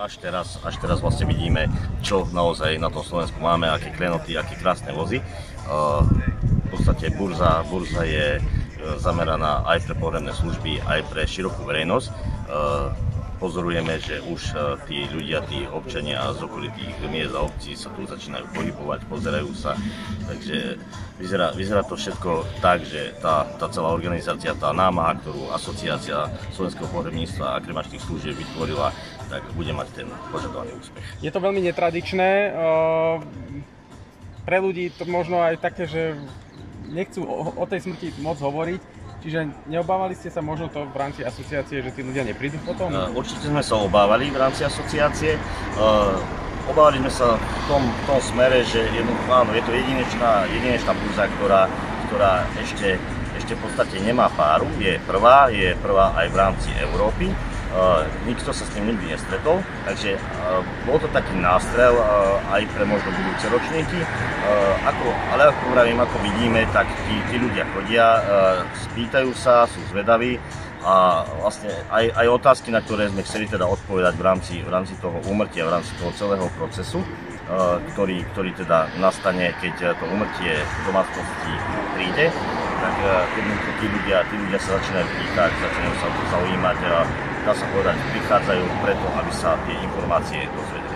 Až teraz vlastne vidíme, čo naozaj na tom Slovensku máme, aké klenoty, aké krásne vozy. V podstate burza je zameraná aj pre pohrebné služby, aj pre širokú verejnosť. Pozorujeme, že už tí ľudia, tí občania z okolitých miest a obcí sa tu začínajú pohybovať, pozerajú sa. Takže vyzerá to všetko tak, že tá celá organizácia, tá námaha, ktorú Asociácia slovenského pohrebníctva a kremačných služieb vytvorila, tak bude mať ten požadovaný úspech. Je to veľmi netradičné. Pre ľudí to možno aj také, že nechcú o tej smrti moc hovoriť. Čiže neobávali ste sa možno to v rámci asociácie, že tí ľudia neprídu potom? Určite sme sa obávali v rámci asociácie. Obávali sme sa v tom smere, že áno, je to jedinečná burza, ktorá ešte v podstate nemá páru. Je prvá aj v rámci Európy. Nikto sa s tým nikdy nestretol, takže bol to taký nástrel aj pre možno budúce ročníky, ale ako vravím, ako vidíme, tak tí ľudia chodia, spýtajú sa, sú zvedaví a vlastne aj otázky, na ktoré sme chceli teda odpovedať v rámci toho úmrtia, v rámci toho celého procesu, ktorý teda nastane, keď to úmrtie v domácnosti príde, tak tí ľudia sa začínajú pýtať, začínajú sa zaujímať, dá sa povedať, prichádzajú preto, aby sa tie informácie dozvedeli.